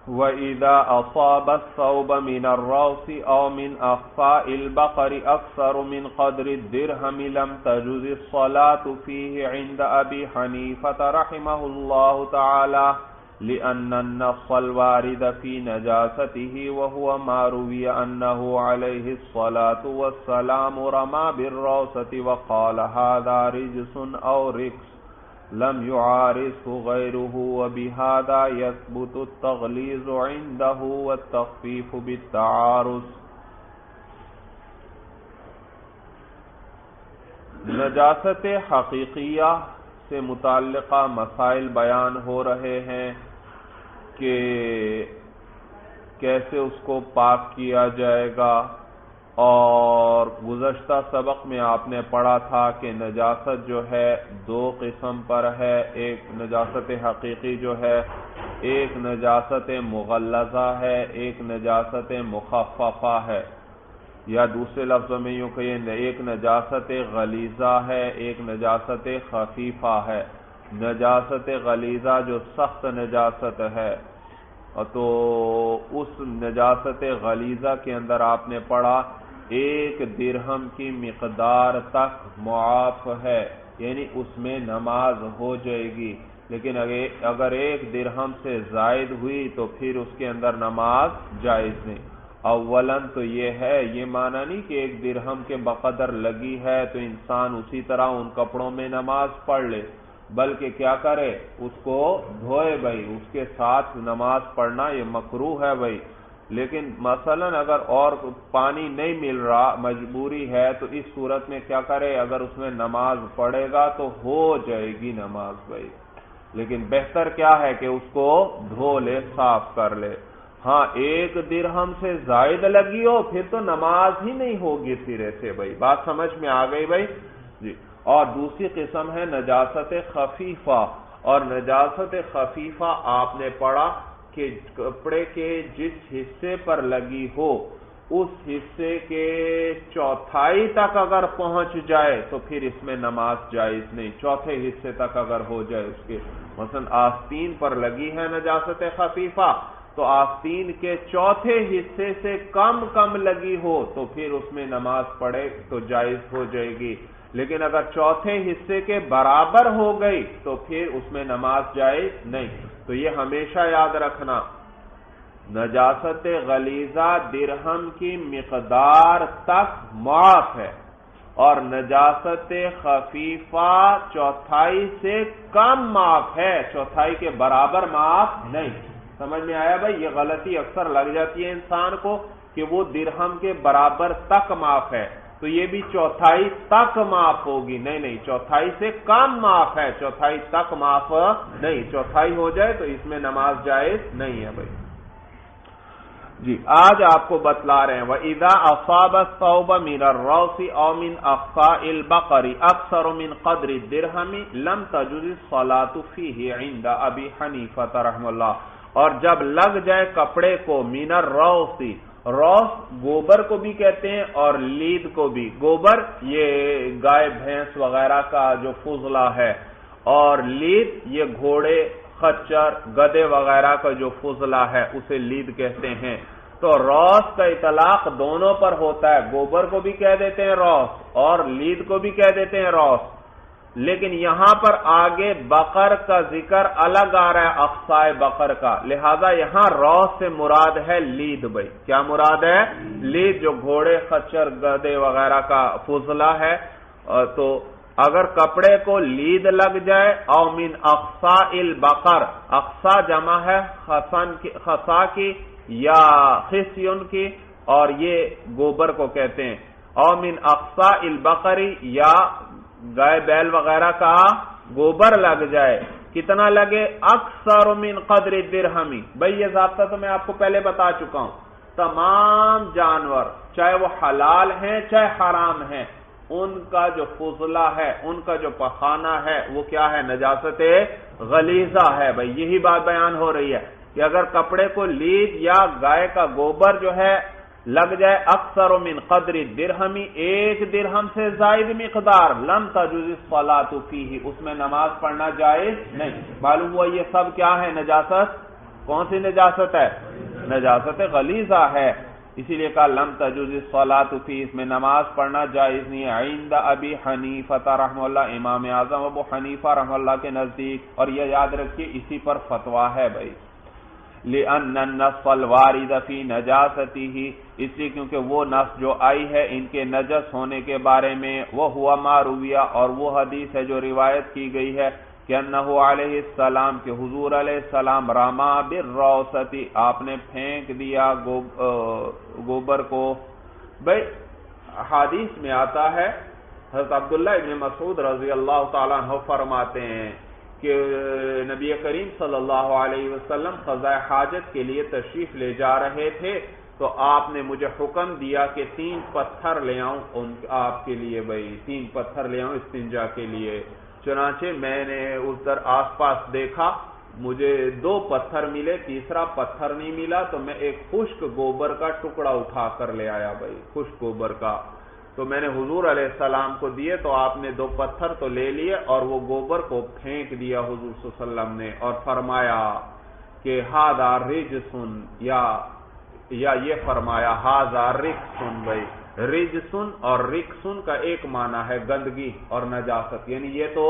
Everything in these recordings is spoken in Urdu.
وَإِذَا أَصَابَ الثَّوْبَ مِنَ الرَّوْثِ أَوْ مِنْ أَخْفَاءِ الْبَقَرِ أَكْثَرُ مِنْ قَدْرِ الدِّرْهَمِ لَمْ تَجُزِ الصَّلَاةُ فِيهِ عِنْدَ أَبِي حَنِيفَةَ رَحِمَهُ اللَّهُ تَعَالَى لِأَنَّ النَّصَّ الْوَارِدَ فِي نَجَاسَتِهِ وَهُوَ مَا رُوِيَ أَنَّهُ عَلَيْهِ الصَّلَاةُ وَالسَّلَامُ رَمَى بِالرَّوْثَةِ وَقَالَ هَذَا رِجْسٌ أَوْ رِكْسٌ لم يعارضه غيره وبهذا يثبت التغليظ عنده والتخفيف بالتعارض۔ نجاست حقیقیہ سے متعلقہ مسائل بیان ہو رہے ہیں کہ کیسے اس کو پاک کیا جائے گا، اور گزشتہ سبق میں آپ نے پڑھا تھا کہ نجاست جو ہے دو قسم پر ہے۔ ایک نجاست حقیقی جو ہے، ایک نجاست مغلظہ ہے، ایک نجاست مخففہ ہے، یا دوسرے لفظوں میں یوں کہیے ایک نجاست غلیظہ ہے، ایک نجاست خفیفہ ہے۔ نجاست غلیظہ جو سخت نجاست ہے، تو اس نجاست غلیظہ کے اندر آپ نے پڑھا 1 درہم کی مقدار تک معاف ہے، یعنی اس میں نماز ہو جائے گی، لیکن اگر 1 درہم سے زائد ہوئی تو پھر اس کے اندر نماز جائز نہیں۔ اولاً تو یہ ہے، یہ معنی نہیں کہ 1 درہم کے بقدر لگی ہے تو انسان اسی طرح ان کپڑوں میں نماز پڑھ لے، بلکہ کیا کرے، اس کو دھوئے بھائی، اس کے ساتھ نماز پڑھنا یہ مکروہ ہے بھائی۔ لیکن مثلا اگر اور پانی نہیں مل رہا، مجبوری ہے، تو اس صورت میں کیا کرے، اگر اس میں نماز پڑھے گا تو ہو جائے گی نماز بھائی، لیکن بہتر کیا ہے کہ اس کو دھو لے، صاف کر لے۔ ہاں 1 درہم سے زائد لگی ہو پھر تو نماز ہی نہیں ہوگی سرے سے بھائی، بات سمجھ میں آ گئی بھائی جی۔ اور دوسری قسم ہے نجاست خفیفہ، اور نجاست خفیفہ آپ نے پڑھا کہ کپڑے کے جس حصے پر لگی ہو اس حصے کے 1/4 تک اگر پہنچ جائے تو پھر اس میں نماز جائز نہیں۔ 1/4 حصے تک اگر ہو جائے اس کے، مثلا آستین پر لگی ہے نجاست خفیفہ، تو آستین کے 1/4 حصے سے کم لگی ہو تو پھر اس میں نماز پڑھے تو جائز ہو جائے گی، لیکن اگر 1/4 حصے کے برابر ہو گئی تو پھر اس میں نماز جائز نہیں۔ تو یہ ہمیشہ یاد رکھنا، نجاست غلیظہ درہم کی مقدار تک معاف ہے، اور نجاست خفیفہ 1/4 سے کم معاف ہے، 1/4 کے برابر معاف نہیں۔ سمجھ میں آیا بھائی؟ یہ غلطی اکثر لگ جاتی ہے انسان کو کہ وہ درہم کے برابر تک معاف ہے، تو یہ بھی 1/4 تک معاف ہوگی، نہیں 1/4 سے کم معاف ہے، 1/4 تک معاف نہیں، 1/4 ہو جائے تو اس میں نماز جائز نہیں ہے بھائی جی۔ آج آپ کو بتلا رہے ہیں وَإِذَا أَصَابَ الثَّوْبَ مِنَ الرَّوْثِ أَوْ مِنْ أَخْفَاءِ الْبَقَرِ أَكْثَرُ مِنْ قَدْرِ الدِّرْهَمِ لَمْ تَجُزِ الصَّلَاةُ فِيهِ عِنْدَ أَبِي حَنِيفَةَ رحمہ اللہ۔ اور جب لگ جائے کپڑے کو مِنَ الرَّوْثِ، روث گوبر کو بھی کہتے ہیں اور لید کو بھی۔ گوبر یہ گائے بھینس وغیرہ کا جو فضلہ ہے، اور لید یہ گھوڑے خچر گدے وغیرہ کا جو فضلہ ہے اسے لید کہتے ہیں۔ تو روث کا اطلاق دونوں پر ہوتا ہے، گوبر کو بھی کہہ دیتے ہیں روث اور لید کو بھی کہہ دیتے ہیں روث، لیکن یہاں پر آگے بقر کا ذکر الگ آ رہا ہے، اقصائے بقر کا، لہذا یہاں روث سے مراد ہے لید بھائی۔ کیا مراد ہے؟ لید، جو گھوڑے خچر گدے وغیرہ کا فضلہ ہے۔ تو اگر کپڑے کو لید لگ جائے، او من اقصاء البقر، اقصا جمع ہے خصا کی یا خصیون کی، اور یہ گوبر کو کہتے ہیں۔ او من اقصاء البقری، یا گائے بیل وغیرہ کا گوبر لگ جائے، کتنا لگے؟ اکثر من قدر درہمی۔ بھئی یہ ضابطہ تو میں آپ کو پہلے بتا چکا ہوں، تمام جانور چاہے وہ حلال ہیں چاہے حرام ہیں، ان کا جو فضلہ ہے، ان کا جو پخانہ ہے، وہ کیا ہے؟ نجاست غلیظہ ہے بھئی۔ یہی بات بیان ہو رہی ہے کہ اگر کپڑے کو لید یا گائے کا گوبر جو ہے لگ جائے اکثر من قدر درہمی، 1 درہم سے زائد مقدار، لم تجوز الصلاۃ فیہ، اس میں نماز پڑھنا جائز نہیں۔ معلوم ہوا یہ سب کیا ہے؟ نجاست کون سی نجاست ہے؟ نجاست غلیظہ ہے. اسی لیے کہا لم تجوز الصلاۃ فی، اس میں نماز پڑھنا جائز نہیں ہے. عند ابی حنیفہ رحمہ اللہ، امام اعظم ابو حنیفہ رحمہ اللہ کے نزدیک، اور یہ یاد رکھیے اسی پر فتویٰ ہے بھائی. لأن النص الوارد فی نجاستہ، اس لیے کیونکہ وہ نص جو آئی ہے ان کے نجس ہونے کے بارے میں، وہ ہوا ما رویہ، اور وہ حدیث ہے جو روایت کی گئی ہے کہ انہ علیہ السلام، کہ حضور علیہ السلام رما بالروثۃ، آپ نے پھینک دیا گوبر کو. بھائی حدیث میں آتا ہے، حضرت عبداللہ ابن مسعود رضی اللہ تعالیٰ عنہ فرماتے ہیں کہ نبی کریم صلی اللہ علیہ وسلم قضاء حاجت کے لیے تشریف لے جا رہے تھے، تو آپ نے مجھے حکم دیا کہ 3 پتھر لے آؤں آپ کے لیے. بھائی 3 پتھر لے آؤں استنجا کے لیے. چنانچہ میں نے ادھر آس پاس دیکھا، مجھے 2 پتھر ملے، تیسرا پتھر نہیں ملا، تو میں ایک خشک گوبر کا ٹکڑا اٹھا کر لے آیا. بھائی خشک گوبر کا، تو میں نے حضور علیہ السلام کو دیے، تو آپ نے 2 پتھر تو لے لیے اور وہ گوبر کو پھینک دیا حضور صلی اللہ علیہ وسلم نے، اور فرمایا کہ ھذا رجسن، یا یہ فرمایا ھذا رکسن. بھائی رجسن اور رکسن کا ایک معنی ہے گندگی اور نجاست، یعنی یہ تو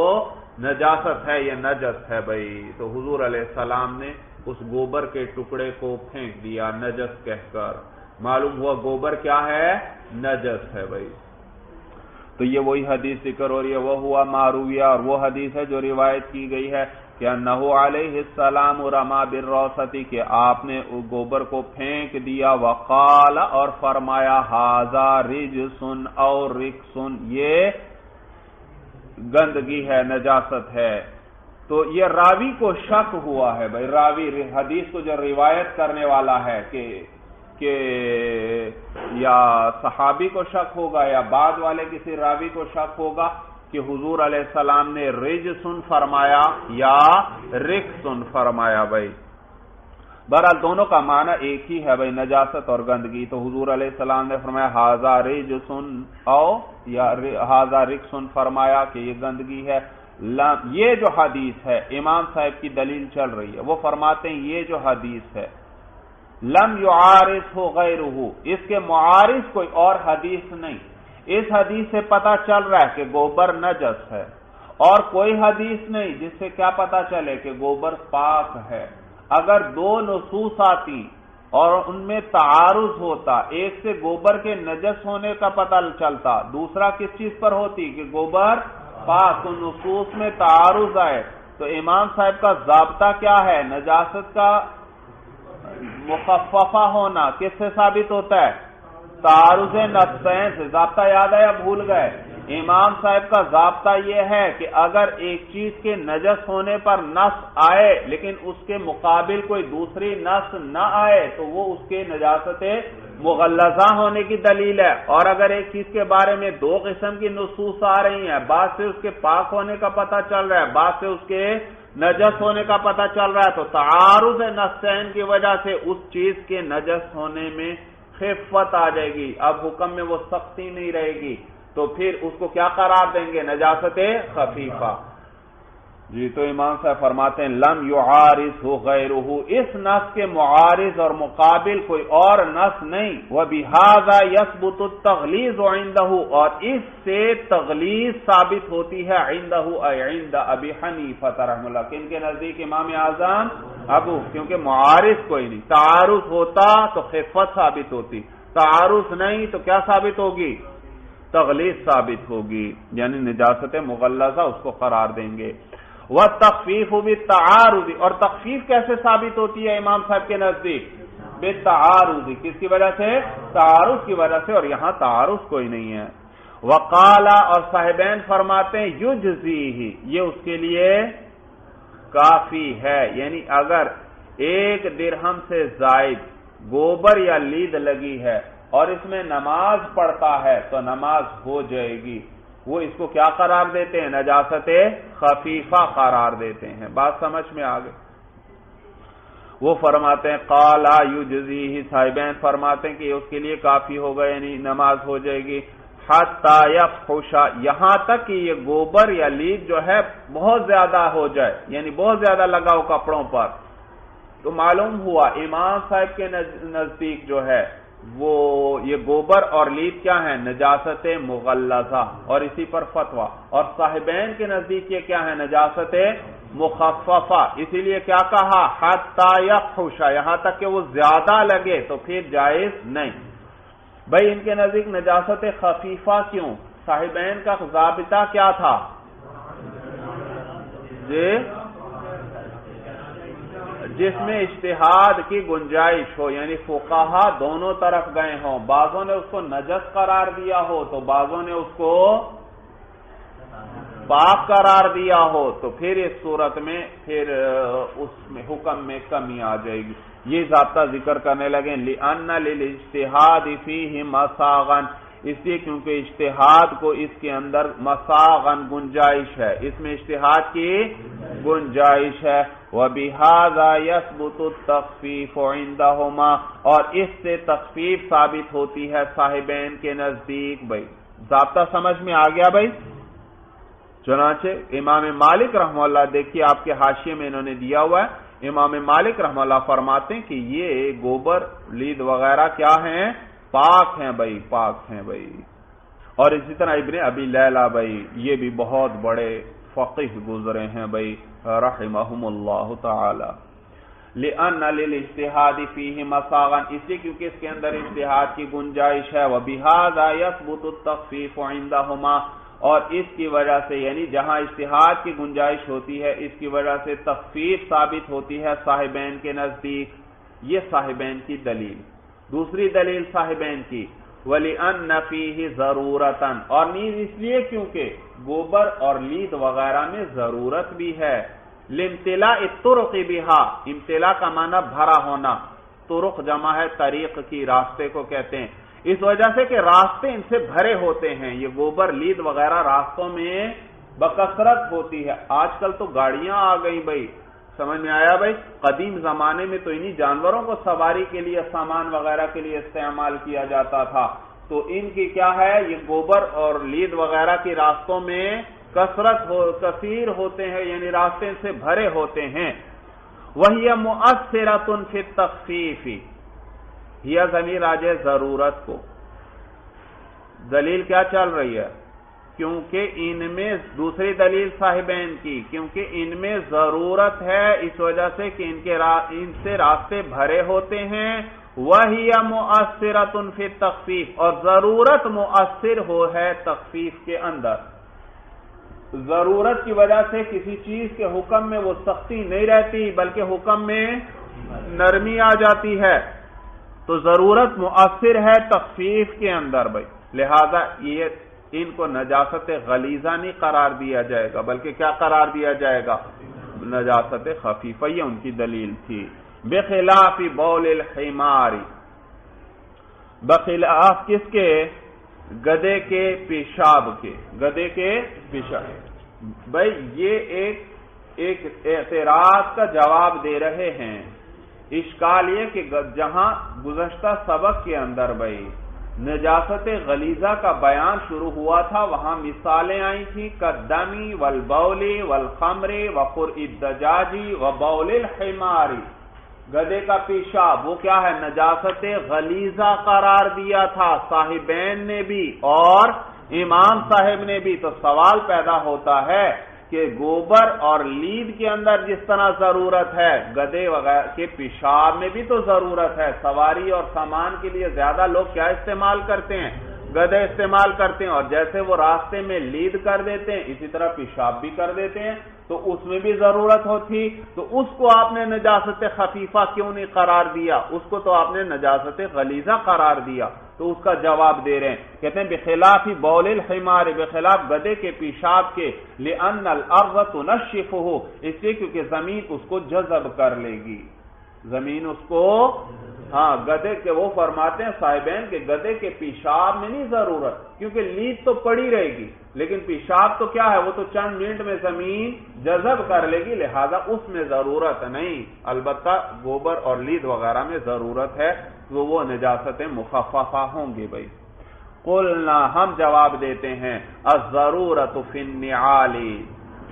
نجاست ہے، یہ نجس ہے. بھائی تو حضور علیہ السلام نے اس گوبر کے ٹکڑے کو پھینک دیا نجس کہہ کر. معلوم ہوا گوبر کیا ہے؟ نجس ہے. بھائی تو یہ وہی حدیث ذکر ہو رہی ہے، وہ ہوا معرویہ، اور وہ حدیث ہے جو روایت کی گئی ہے کہ انہ علیہ السلام رما بالروثۃ، کہ آپ نے گوبر کو پھینک دیا. وقال، اور فرمایا ھذا رجسن اور رکسن، یہ گندگی ہے، نجاست ہے. تو یہ راوی کو شک ہوا ہے. بھائی راوی حدیث کو جو روایت کرنے والا ہے کہ یا صحابی کو شک ہوگا یا بعد والے کسی راوی کو شک ہوگا کہ حضور علیہ السلام نے رجسن فرمایا یا رکسن فرمایا. بھائی بہرحال دونوں کا معنی ایک ہی ہے بھائی، نجاست اور گندگی. تو حضور علیہ السلام نے فرمایا ھذا رجسن او یا ھذا رکسن، فرمایا کہ یہ گندگی ہے. یہ جو حدیث ہے امام صاحب کی دلیل چل رہی ہے، وہ فرماتے ہیں یہ جو حدیث ہے لم یعارضہ غیرہ، اس کے معارض کوئی اور حدیث نہیں. اس حدیث سے پتہ چل رہا ہے کہ گوبر نجس ہے، اور کوئی حدیث نہیں جس سے کیا پتہ چلے کہ گوبر پاک ہے. اگر 2 نصوص آتی اور ان میں تعارض ہوتا، ایک سے گوبر کے نجس ہونے کا پتہ چلتا، دوسرا کس چیز پر ہوتی کہ گوبر پاک، تو نصوص میں تعارض آئے تو امام صاحب کا ضابطہ کیا ہے؟ نجاست کا مخففہ ہونا کس سے ثابت ہوتا ہے؟ تعارض نصین سے. ضابطہ یاد ہے یا بھول گئے؟ امام صاحب کا ضابطہ یہ ہے کہ اگر ایک چیز کے نجس ہونے پر نص آئے لیکن اس کے مقابل کوئی دوسری نص نہ آئے تو وہ اس کے نجاست مغلظہ ہونے کی دلیل ہے. اور اگر ایک چیز کے بارے میں 2 قسم کی نصوص آ رہی ہیں، بعض سے اس کے پاک ہونے کا پتہ چل رہا ہے، بعض سے اس کے نجس ہونے کا پتہ چل رہا ہے، تو تعارض نصین کی وجہ سے اس چیز کے نجس ہونے میں خفت آ جائے گی. اب حکم میں وہ سختی نہیں رہے گی، تو پھر اس کو کیا قرار دیں گے؟ نجاست خفیفہ. جی تو امام صاحب فرماتے ہیں لم یعارضہ غیرہ، اس نص کے معارض اور مقابل کوئی اور نص نہیں. وبہذا یثبت التغلیظ عندہ، اور اس سے تغلیظ ثابت ہوتی ہے عندہ اے عند ابی حنیفہ رحمہ اللہ، کن کے نزدیک؟ امام اعظم ابو، کیونکہ معارض کوئی نہیں. تعارض ہوتا تو خفت ثابت ہوتی، تعارض نہیں تو کیا ثابت ہوگی؟ تغلیظ ثابت ہوگی، یعنی نجاست مغلظہ اس کو قرار دیں گے. وَالتَّخْفِيفُ بِالتَّعَارُضِ، اور تخفیف کیسے ثابت ہوتی ہے امام صاحب کے نزدیک؟ بالتعارض، کس کی وجہ سے؟ تعارض کی وجہ سے، اور یہاں تعارض کوئی نہیں ہے. وقال، اور صاحبین فرماتے ہیں یجزیہ، یہ اس کے لیے کافی ہے. یعنی اگر 1 درہم سے زائد گوبر یا لید لگی ہے اور اس میں نماز پڑھتا ہے تو نماز ہو جائے گی. وہ اس کو کیا قرار دیتے ہیں؟ نجاست خفیفہ قرار دیتے ہیں. بات سمجھ میں آ گئی؟ وہ فرماتے ہیں قال یجزیہ، صاحبین فرماتے ہیں کہ اس کے لیے کافی ہوگا، یعنی نماز ہو جائے گی. حتی یفحش، یہاں تک کہ یہ گوبر یا لید جو ہے بہت زیادہ ہو جائے، یعنی بہت زیادہ لگاؤ کپڑوں پر. تو معلوم ہوا امام صاحب کے نزدیک جو ہے وہ یہ گوبر اور لید کیا ہے؟ نجاست مغلظہ، اور اسی پر فتویٰ. اور صاحبین کے نزدیک یہ کیا ہے؟ نجاست مخففہ. اسی لیے کیا کہا؟ حتی یفحش، یہاں تک کہ وہ زیادہ لگے تو پھر جائز نہیں. بھائی ان کے نزدیک نجاست خفیفہ کیوں؟ صاحبین کا ضابطہ کیا تھا؟ جس میں اجتہاد کی گنجائش ہو، یعنی فقہا دونوں طرف گئے ہوں، بعضوں نے اس کو نجس قرار دیا ہو تو بعضوں نے اس کو پاک قرار دیا ہو، تو پھر اس صورت میں پھر اس میں حکم میں کمی آ جائے گی. یہ ضابطہ ذکر کرنے لگے لِأَنَّ لِلْاجْتِهَادِ فِيهِ مَسَاغًا، اس لیے کیونکہ اجتہاد کو اس کے اندر مساغن گنجائش ہے، اس میں اجتہاد کی گنجائش ہے. وَبِهَذَا يَثْبُتُ التَّخْفِيفُ عِندَهُمَا، اور اس سے تخفیف ثابت ہوتی ہے صاحبین کے نزدیک. بھائی ضابطہ سمجھ میں آ گیا بھائی؟ چنانچہ امام مالک رحمہ اللہ، دیکھیے آپ کے حاشیے میں انہوں نے دیا ہوا ہے، امام مالک رحمہ اللہ فرماتے ہیں کہ یہ گوبر لید وغیرہ کیا ہیں؟ پاک ہیں بھائی، پاک ہیں بھائی. اور اسی طرح ابن ابی لیلہ بھائی یہ بھی بہت بڑے فقیہ گزرے ہیں بھائی رحمہم اللہ تعالی. لِأَنَّ لِلْاجْتِهَادِ فِيهِ مَسَاغًا، اس لیے کیونکہ اس کے اندر اجتہاد کی گنجائش ہے. وَبِهَذَا يَثْبُتُ التَّخْفِيفُ عِندَهُمَا، اور اس کی وجہ سے یعنی جہاں اجتہاد کی گنجائش ہوتی ہے اس کی وجہ سے تخفیف ثابت ہوتی ہے صاحبین کے نزدیک. یہ صاحبین کی دلیل. دوسری دلیل صاحبین کی وَلِأَنَّ فِيهِ ضَرُورَةً، اور نیز اس لیے کیونکہ گوبر اور لید وغیرہ میں ضرورت بھی ہے. لِامْتِلَاءِ الطُّرُقِ بِهَا، امتلاء کا معنی بھرا ہونا، طرق جمع ہے طریق کی، راستے کو کہتے ہیں. اس وجہ سے کہ راستے ان سے بھرے ہوتے ہیں، یہ گوبر لید وغیرہ راستوں میں بکثرت ہوتی ہے. آج کل تو گاڑیاں آ گئی بھائی، سمجھ میں آیا بھائی؟ قدیم زمانے میں تو انہی جانوروں کو سواری کے لیے سامان وغیرہ کے لیے استعمال کیا جاتا تھا. تو ان کی کیا ہے؟ یہ گوبر اور لید وغیرہ کی راستوں میں کثیر ہوتے ہیں، یعنی راستے سے بھرے ہوتے ہیں. وَهِيَ مُؤَثِّرَةٌ فِي التَّخْفِيفِ، یہ ضمیر راجع ضرورت کو. دلیل کیا چل رہی ہے؟ کیونکہ ان میں دوسری دلیل صاحبین کی، کیونکہ ان میں ضرورت ہے اس وجہ سے کہ ان سے راستے بھرے ہوتے ہیں. وَهِيَ مُؤَثِّرَةٌ فِي التَّخْفِيفِ، اور ضرورت مؤثر ہے تخفیف کے اندر. ضرورت کی وجہ سے کسی چیز کے حکم میں وہ سختی نہیں رہتی بلکہ حکم میں نرمی آ جاتی ہے. تو ضرورت مؤثر ہے تخفیف کے اندر بھائی، لہذا یہ ان کو نجاست غلیظہ نہیں قرار دیا جائے گا بلکہ کیا قرار دیا جائے گا؟ نجاست خفیفہ. یہ ان کی دلیل تھی. بخلاف بول الحمار، بخلاف کس کے؟ گدے کے پیشاب کے. گدے کے پیشاب. بھائی یہ ایک اعتراض کا جواب دے رہے ہیں. اشکال یہ کہ جہاں گزشتہ سبق کے اندر بھائی نجاست غلیظہ کا بیان شروع ہوا تھا وہاں مثالیں آئی تھی کدمی والبول والخمر وقرء الدجاج وبول الحمار. گدے کا پیشاب وہ کیا ہے؟ نجاست غلیظہ قرار دیا تھا صاحبین نے بھی اور امام صاحب نے بھی. تو سوال پیدا ہوتا ہے کہ گوبر اور لید کے اندر جس طرح ضرورت ہے گدے وغیرہ کے پیشاب میں بھی تو ضرورت ہے. سواری اور سامان کے لیے زیادہ لوگ کیا استعمال کرتے ہیں؟ گدے استعمال کرتے ہیں. اور جیسے وہ راستے میں لید کر دیتے ہیں اسی طرح پیشاب بھی کر دیتے ہیں. تو اس میں بھی ضرورت ہوتی. تو اس کو آپ نے نجاست خفیفہ کیوں نہیں قرار دیا؟ اس کو تو آپ نے نجاست غلیظہ قرار دیا. تو اس کا جواب دے رہے ہیں، کہتے ہیں بخلاف بول الحمار، بخلاف گدے کے پیشاب کے. لأن الارض تنشفه، اس لیے کیونکہ زمین اس کو جذب کر لے گی. زمین اس کو گدے کے وہ فرماتے ہیں صاحبین کہ گدے کے پیشاب میں نہیں ضرورت کیونکہ لید تو پڑی رہے گی لیکن پیشاب تو کیا ہے؟ وہ تو چند منٹ میں زمین جذب کر لے گی لہذا اس میں ضرورت نہیں. البتہ گوبر اور لید وغیرہ میں ضرورت ہے تو وہ نجاست مخففہ ہوں گے بھائی. قلنا، ہم جواب دیتے ہیں الضرورت فی النعال،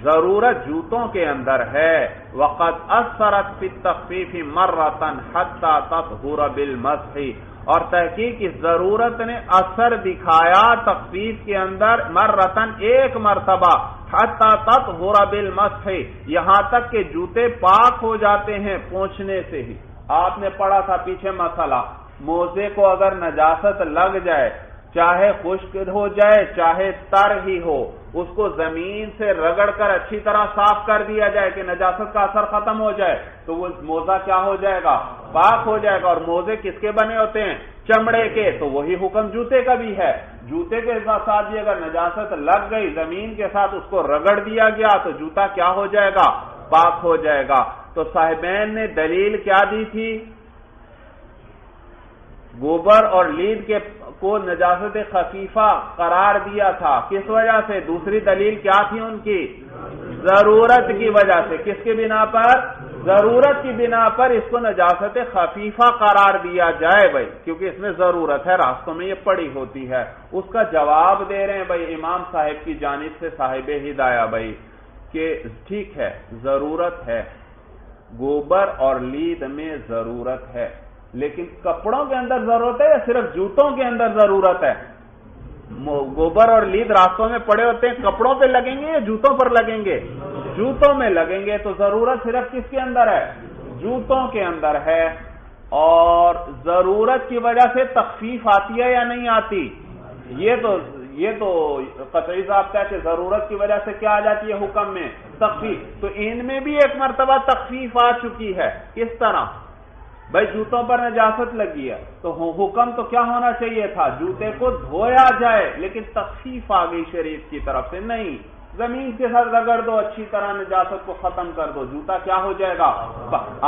ضرورت جوتوں کے اندر ہے. وقد اثرت فی التخفیف مرۃ حتی تطہر بالمسح، اور تحقیق اس ضرورت نے اثر دکھایا تخفیف کے اندر مرتن ایک مرتبہ، حتی تطہر بالمسح، یہاں تک کہ جوتے پاک ہو جاتے ہیں پونچھنے سے ہی. آپ نے پڑھا تھا پیچھے مسئلہ، موزے کو اگر نجاست لگ جائے، چاہے خشک ہو جائے چاہے تر ہی ہو، اس کو زمین سے رگڑ کر اچھی طرح صاف کر دیا جائے کہ نجاست کا اثر ختم ہو جائے، تو وہ موزہ کیا ہو جائے گا؟ پاک ہو جائے گا. اور موزے کس کے بنے ہوتے ہیں؟ چمڑے کے. تو وہی حکم جوتے کا بھی ہے. جوتے کے ساتھ بھی اگر نجاست لگ گئی، زمین کے ساتھ اس کو رگڑ دیا گیا، تو جوتا کیا ہو جائے گا؟ پاک ہو جائے گا. تو صاحبین نے دلیل کیا دی تھی؟ گوبر اور لید کو نجاست خفیفہ قرار دیا تھا. کس وجہ سے؟ دوسری دلیل کیا تھی ان کی؟ ضرورت کی وجہ سے. کس کی بنا پر؟ ضرورت کی بنا پر اس کو نجاست خفیفہ قرار دیا جائے بھائی، کیونکہ اس میں ضرورت ہے، راستوں میں یہ پڑی ہوتی ہے. اس کا جواب دے رہے ہیں بھائی امام صاحب کی جانب سے صاحب ہدایہ بھائی کہ ٹھیک ہے، ضرورت ہے، گوبر اور لید میں ضرورت ہے، لیکن کپڑوں کے اندر ضرورت ہے یا صرف جوتوں کے اندر ضرورت ہے؟ گوبر اور لید راستوں میں پڑے ہوتے ہیں، کپڑوں پہ لگیں گے یا جوتوں پر لگیں گے؟ جوتوں میں لگیں گے. تو ضرورت صرف کس کے اندر ہے؟ جوتوں کے اندر ہے. اور ضرورت کی وجہ سے تخفیف آتی ہے یا نہیں آتی؟ یہ تو قطعی ضابطہ ہے کہ ضرورت کی وجہ سے کیا آ جاتی ہے حکم میں؟ تخفیف. تو ان میں بھی ایک مرتبہ تخفیف آ چکی ہے. کس طرح؟ بھائی جوتوں پر نجاست لگی ہے تو حکم تو کیا ہونا چاہیے تھا؟ جوتے کو دھویا جائے، لیکن تخفیف آ گئی شریعت کی طرف سے، نہیں، زمین کے ساتھ رگڑ دو، اچھی طرح نجاست کو ختم کر دو، جوتا کیا ہو جائے گا؟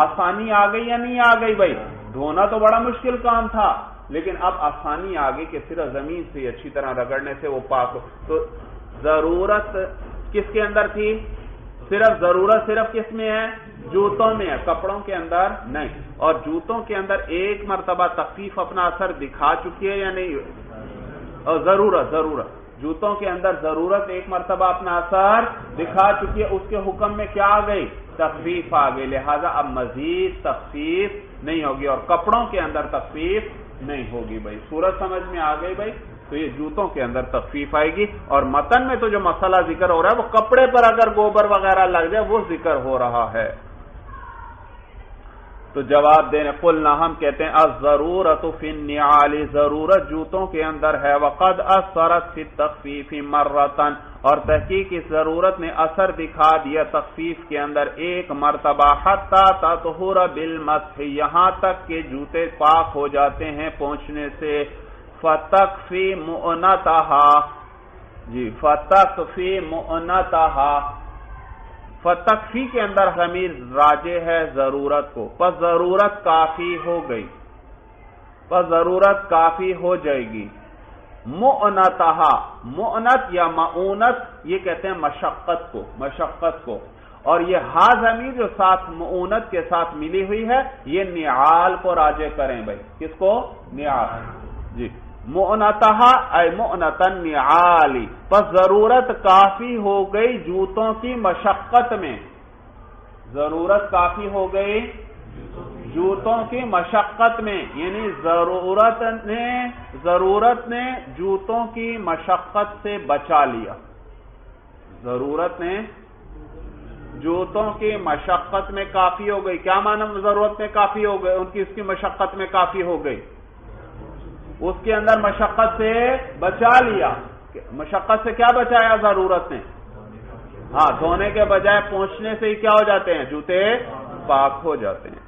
آسانی آ گئی یا نہیں آ گئی بھائی؟ دھونا تو بڑا مشکل کام تھا، لیکن اب آسانی آ گئی کہ صرف زمین سے اچھی طرح رگڑنے سے وہ پاک ہو. تو ضرورت کس کے اندر تھی؟ ضرورت صرف کس میں ہے؟ جوتوں میں ہے، کپڑوں کے اندر نہیں. اور جوتوں کے اندر ایک مرتبہ تخفیف اپنا اثر دکھا چکی ہے یا نہیں؟ اور ضرورت جوتوں کے اندر ضرورت ایک مرتبہ اپنا اثر دکھا چکی ہے، اس کے حکم میں کیا آ گئی؟ تخفیف آ گئی. لہذا اب مزید تخفیف نہیں ہوگی اور کپڑوں کے اندر تخفیف نہیں ہوگی. بھائی صورت سمجھ میں آ گئی بھائی؟ تو یہ جوتوں کے اندر تخفیف آئے گی. اور متن میں تو جو مسئلہ ذکر ہو رہا ہے وہ کپڑے پر اگر گوبر وغیرہ لگ جائے وہ ذکر ہو رہا ہے. تو جواب دینے قلنا، ہم کہتے ہیں الضرورت فی النعال، ضرورت جوتوں کے اندر ہے. وقد اثرت فی التخفیف مرتن، اور تحقیق اس ضرورت نے اثر دکھا دیا تخفیف کے اندر ایک مرتبہ، حتی تطہر بالمسح، یہاں تک کہ جوتے پاک ہو جاتے ہیں پہنچنے سے. فتکفی مؤنتہا، فتکفی مؤنتہا، فتکفی کے اندر ضمیر راجع ہے ضرورت کو، پس ضرورت کافی ہو گئی، پس ضرورت کافی ہو جائے گی. مؤنتہا، مؤنت یا معونت یہ کہتے ہیں مشقت کو، اور یہ ہا ضمیر جو ساتھ معونت کے ساتھ ملی ہوئی ہے یہ نعال کو راجع کریں بھائی. کس کو؟ نعال. جی مؤنتہا اے مؤنتن نعالی، پس ضرورت کافی ہو گئی جوتوں کی مشقت میں، ضرورت کافی ہو گئی جوتوں کی مشقت میں، یعنی ضرورت نے جوتوں کی مشقت سے بچا لیا. ضرورت نے جوتوں کی مشقت میں کافی ہو گئی. کیا معنی ضرورت میں کافی ہو گئی؟ اس کی مشقت میں کافی ہو گئی، اس کے اندر مشقت سے بچا لیا. مشقت سے کیا بچایا ضرورت نے؟ ہاں، دھونے کے بجائے پہنچنے سے ہی کیا ہو جاتے ہیں؟ جوتے پاک ہو جاتے ہیں.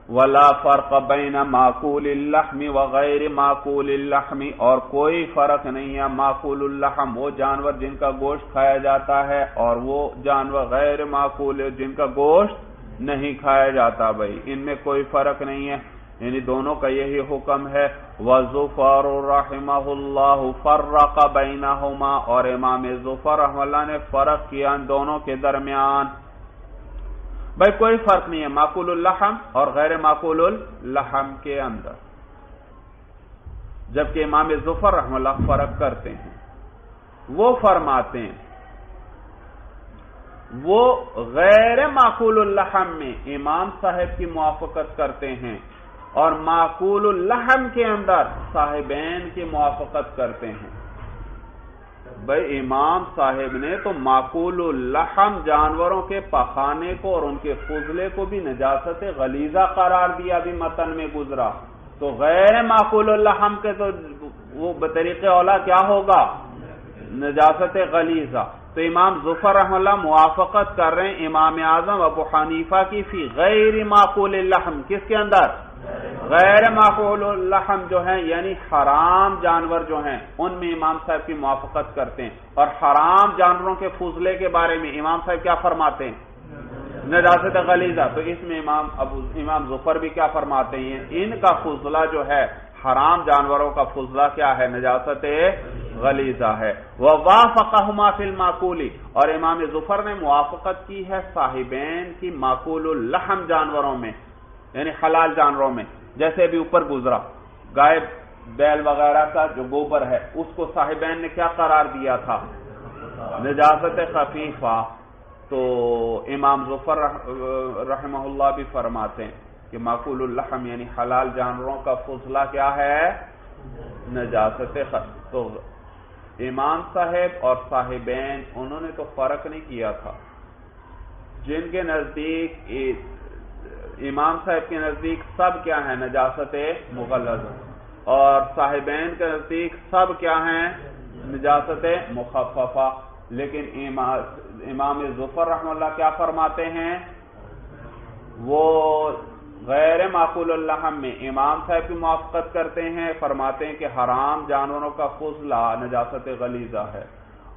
ولا فرق بین معقول اللحم وغیر معقول اللحم، اور کوئی فرق نہیں ہے معقول اللحم وہ جانور جن کا گوشت کھایا جاتا ہے اور وہ جانور غیر معقول جن کا گوشت نہیں کھایا جاتا. بھائی ان میں کوئی فرق نہیں ہے، یعنی دونوں کا یہی حکم ہے. وظفر رحمہ اللہ فرق بینہما، اور امام ظفر رحمہ اللہ نے فرق کیا ان دونوں کے درمیان. بھائی کوئی فرق نہیں ہے معقول اللحم اور غیر معقول اللحم کے اندر، جبکہ امام ظفر رحمہ اللہ فرق کرتے ہیں. وہ فرماتے ہیں وہ غیر معقول اللحم میں امام صاحب کی موافقت کرتے ہیں اور معقول اللحم کے اندر صاحبین کی موافقت کرتے ہیں. بھائی امام صاحب نے تو معقول اللحم جانوروں کے پخانے کو اور ان کے فضلے کو بھی نجاست غلیظہ قرار دیا، بھی متن میں گزرا. تو غیر معقول اللحم کے تو وہ بطریق اولا کیا ہوگا؟ نجاست غلیظہ. تو امام ظفر رحمہ اللہ موافقت کر رہے ہیں امام اعظم ابو حنیفہ کی فی غیر معقول اللحم. کس کے اندر؟ غیر معقول اللحم جو ہیں یعنی حرام جانور جو ہیں ان میں امام صاحب کی موافقت کرتے ہیں. اور حرام جانوروں کے فضلے کے بارے میں امام صاحب کیا فرماتے ہیں؟ نجاست غلیظہ. تو اس میں امام ظفر بھی کیا فرماتے ہیں؟ ان کا فضلہ جو ہے حرام جانوروں کا فضلہ کیا ہے؟ نجاست غلیظہ ہے. ووافقہما فی المعقول، اور امام ظفر نے موافقت کی ہے صاحبین کی معقول اللحم جانوروں میں یعنی حلال جانوروں میں. جیسے ابھی اوپر گزرا گائے بیل وغیرہ کا جو گوبر ہے اس کو صاحبین نے کیا قرار دیا تھا؟ نجاست خفیفہ. تو امام ظفر رحمہ اللہ بھی فرماتے ہیں کہ معقول اللحم یعنی حلال جانوروں کا فضلہ کیا ہے؟ نجاست تو امام صاحب اور صاحبین انہوں نے تو فرق نہیں کیا تھا. جن کے نزدیک امام صاحب کے نزدیک سب کیا ہیں؟ نجاست مغلظہ، اور صاحبین کے نزدیک سب کیا ہیں؟ نجاست مخففہ. لیکن امام ظفر رحمہ اللہ کیا فرماتے ہیں؟ وہ غیر معقول اللحم میں امام صاحب کی موافقت کرتے ہیں، فرماتے ہیں کہ حرام جانوروں کا فضلہ نجاست غلیظہ ہے،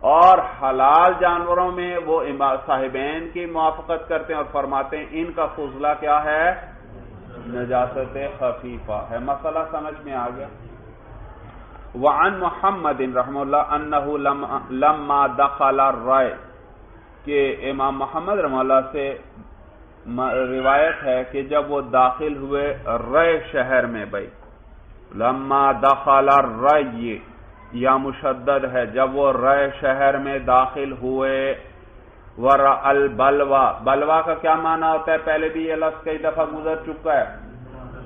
اور حلال جانوروں میں وہ صاحبین کی موافقت کرتے ہیں اور فرماتے ہیں ان کا فضلہ کیا ہے؟ نجاست خفیفہ ہے. مسئلہ سمجھ میں آ گیا؟ وعن محمد رحمہ اللہ انہ لما دخل الرائے، کہ امام محمد رحمہ اللہ سے روایت ہے کہ جب وہ داخل ہوئے رائے شہر میں. بھائی لما دخل الرائے یا مشدد ہے، جب وہ رائے شہر میں داخل ہوئے. ورأى البلوى، بلوا کا کیا معنی ہوتا ہے؟ پہلے بھی یہ لفظ کئی دفعہ گزر چکا ہے،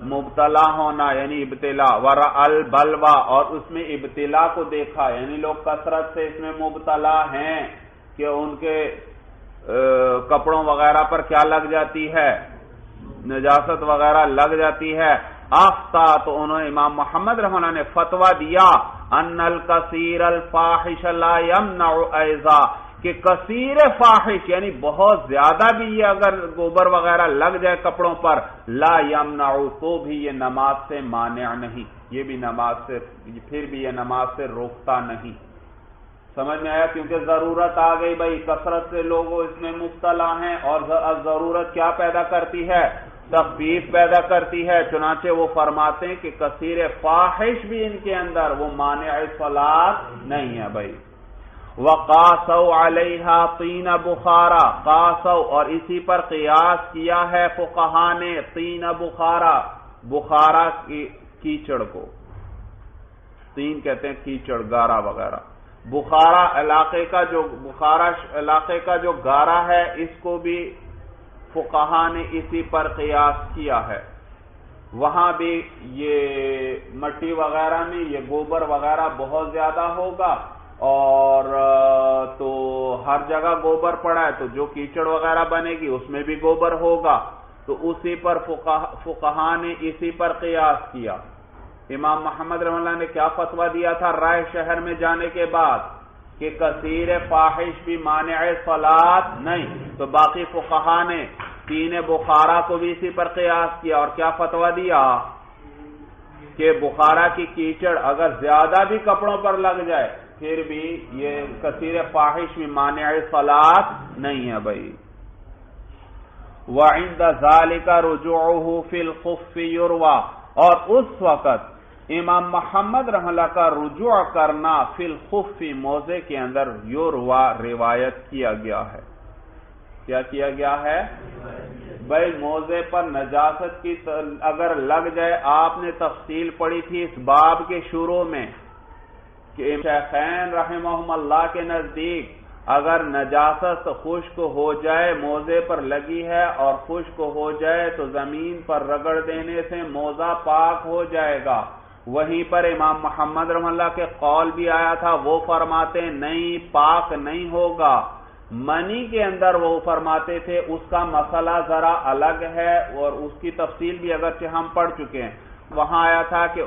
مبتلا ہونا یعنی ابتلا. ورأى البلوى، اور اس میں ابتلا کو دیکھا یعنی لوگ کثرت سے اس میں مبتلا ہیں کہ ان کے کپڑوں وغیرہ پر کیا لگ جاتی ہے؟ نجاست وغیرہ لگ جاتی ہے. آفتا، تو انہوں نے امام محمد رحمہ اللہ نے فتویٰ دیا ان الکثیر الفاحش لا یمنع ایضا، کہ کثیر فاحش یعنی بہت زیادہ بھی یہ اگر گوبر وغیرہ لگ جائے کپڑوں پر، لا یمنع، تو بھی یہ نماز سے مانع نہیں، یہ بھی نماز سے پھر بھی یہ نماز سے روکتا نہیں. سمجھ میں آیا؟ کیونکہ ضرورت آ گئی بھائی، کثرت سے لوگ اس میں مبتلا ہیں اور ضرورت کیا پیدا کرتی ہے؟ تخفیف پیدا کرتی ہے. چنانچہ وہ فرماتے ہیں کہ کثیر فاحش بھی ان کے اندر وہ مانع صلاۃ نہیں ہے. بھائی وقاسوا علیہا طین بخارا، قاسوا اور اسی پر قیاس کیا ہے فقہا نے طین بخارا، بخارا کی کیچڑ کو. طین کہتے ہیں کیچڑ، گارا وغیرہ. بخارا علاقے کا جو بخارا علاقے کا جو گارا ہے اس کو بھی فقہا نے اسی پر قیاس کیا ہے. وہاں بھی یہ مٹی وغیرہ میں یہ گوبر وغیرہ بہت زیادہ ہوگا اور تو ہر جگہ گوبر پڑا ہے تو جو کیچڑ وغیرہ بنے گی اس میں بھی گوبر ہوگا. تو اسی پر فقہا نے اسی پر قیاس کیا. امام محمد رحمہ اللہ نے کیا فتویٰ دیا تھا رائے شہر میں جانے کے بعد؟ کہ کثیر فاحش بھی مانع صلاۃ نہیں. تو باقی فقہا نے طین بخارا کو بھی اسی پر قیاس کیا اور کیا فتویٰ دیا کہ بخارا کی کیچڑ اگر زیادہ بھی کپڑوں پر لگ جائے پھر بھی یہ کثیر فاحش بھی مانع صلاۃ نہیں ہے. بھائی وعند ذلك رجوعه في الخف يروى، اور اس وقت امام محمد رحمہ اللہ کا رجوع کرنا فی الخف موزے کے اندر یروى روایت کیا گیا ہے. کیا کیا گیا ہے؟ بھائی موزے پر نجاست کی اگر لگ جائے، آپ نے تفصیل پڑھی تھی اس باب کے شروع میں کہ شیخین رحمہم اللہ کے نزدیک اگر نجاست خشک ہو جائے، موزے پر لگی ہے اور خشک ہو جائے تو زمین پر رگڑ دینے سے موزہ پاک ہو جائے گا۔ وہیں پر امام محمد رحمہ اللہ کے قول بھی آیا تھا، وہ فرماتے نہیں پاک نہیں ہوگا۔ منی کے اندر وہ فرماتے تھے اس کا مسئلہ ذرا الگ ہے، اور اس کی تفصیل بھی اگرچہ ہم پڑھ چکے ہیں۔ وہاں آیا تھا کہ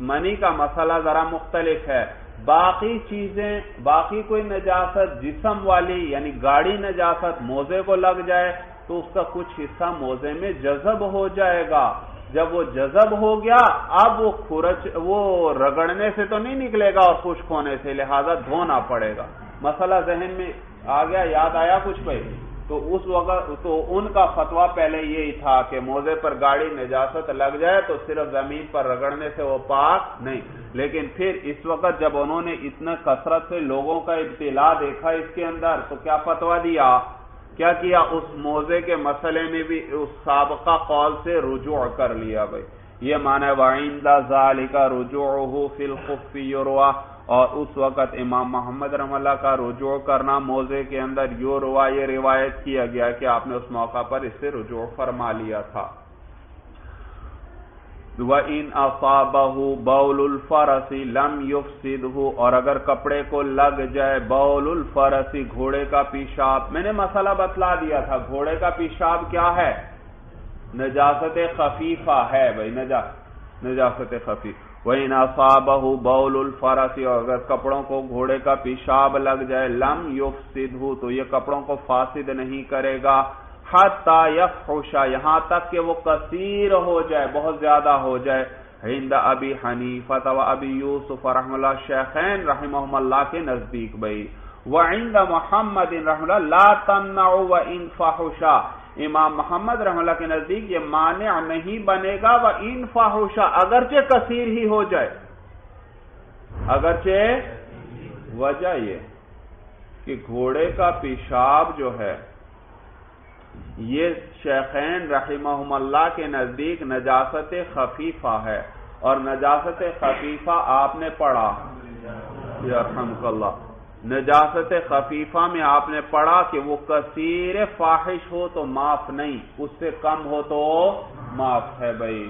منی کا مسئلہ ذرا مختلف ہے، باقی چیزیں، باقی کوئی نجاست جسم والی یعنی گاڑی نجاست موزے کو لگ جائے تو اس کا کچھ حصہ موزے میں جذب ہو جائے گا۔ جب وہ جذب ہو گیا اب وہ رگڑنے سے تو نہیں نکلے گا اور خشک ہونے سے، لہذا دھونا پڑے گا۔ مسئلہ ذہن میں آ گیا، یاد آیا کچھ بھائی؟ تو اس وقت تو ان کا فتویٰ پہلے یہی تھا کہ موزے پر گاڑی نجاست لگ جائے تو صرف زمین پر رگڑنے سے وہ پاک نہیں، لیکن پھر اس وقت جب انہوں نے اتنا کثرت سے لوگوں کا ابتلا دیکھا اس کے اندر تو کیا فتویٰ دیا؟ کیا کیا؟ اس موزے کے مسئلے میں بھی اس سابقہ قول سے رجوع کر لیا بھائی۔ یہ معنی وعند ذالک رجوعہ فی الخف یروى، اور اس وقت امام محمد رحمہ اللہ کا رجوع کرنا موزے کے اندر یروى، یہ روایت کیا گیا کہ آپ نے اس موقع پر اس سے رجوع فرما لیا تھا۔ وَإِنْ أَصَابَهُ بَوْلُ الْفَرَسِ لَمْ يُفْسِدْهُ، اور اگر کپڑے کو لگ جائے بول الفرس، گھوڑے کا پیشاب، میں نے مسئلہ بتلا دیا تھا گھوڑے کا پیشاب کیا ہے؟ نجاست خفیفہ ہے بھائی، نجاست خفیف۔ وَإِنْ أَصَابَهُ بَوْلُ الْفَرَسِ، اور اگر کپڑوں کو گھوڑے کا پیشاب لگ جائے لم يفسدhu، تو یہ کپڑوں کو فاسد نہیں کرے گا، حَتَّى يَفْحُشَ، یہاں تک کہ وہ کثیر ہو جائے، بہت زیادہ ہو جائے۔ عند ابی حنیفہ و ابی یوسف رحمہ اللہ، شیخین رحمہم اللہ کے نزدیک بھائی، وعند محمد رحمہ اللہ لا تمنع وَإِنْ فَحُشَ، امام محمد رحمہ اللہ کے نزدیک یہ مانع نہیں بنے گا وَإِنْ فَحُشَ، اگرچہ کثیر ہی ہو جائے، اگرچہ وجہ یہ کہ گھوڑے کا پیشاب جو ہے یہ شیخین رحمہم اللہ کے نزدیک نجاست خفیفہ ہے، اور نجاست خفیفہ آپ نے پڑھا یرحمک اللہ، نجاست خفیفہ میں آپ نے پڑھا کہ وہ کثیر فاحش ہو تو معاف نہیں، اس سے کم ہو تو معاف ہے بھائی۔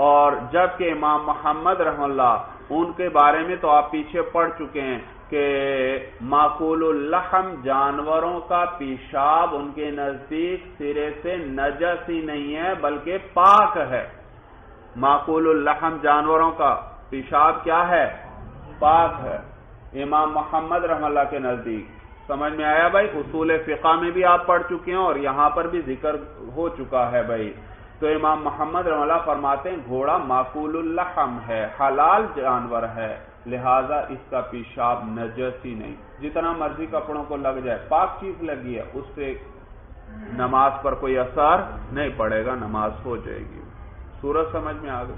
اور جبکہ امام محمد رحمہ اللہ ان کے بارے میں تو آپ پیچھے پڑھ چکے ہیں کہ معقول اللحم جانوروں کا پیشاب ان کے نزدیک سرے سے نجس ہی نہیں ہے بلکہ پاک ہے۔ معقول اللحم جانوروں کا پیشاب کیا ہے؟ پاک ہے، امام محمد رحمہ اللہ کے نزدیک۔ سمجھ میں آیا بھائی؟ اصول فقہ میں بھی آپ پڑھ چکے ہیں اور یہاں پر بھی ذکر ہو چکا ہے بھائی۔ تو امام محمد رحمہ اللہ فرماتے ہیں گھوڑا معقول اللحم ہے، حلال جانور ہے، لہذا اس کا پیشاب نجس ہی نہیں، جتنا مرضی کپڑوں کو لگ جائے، پاک چیز لگی ہے، اس سے نماز پر کوئی اثر نہیں پڑے گا، نماز ہو جائے گی۔ سورج سمجھ میں آ گئی؟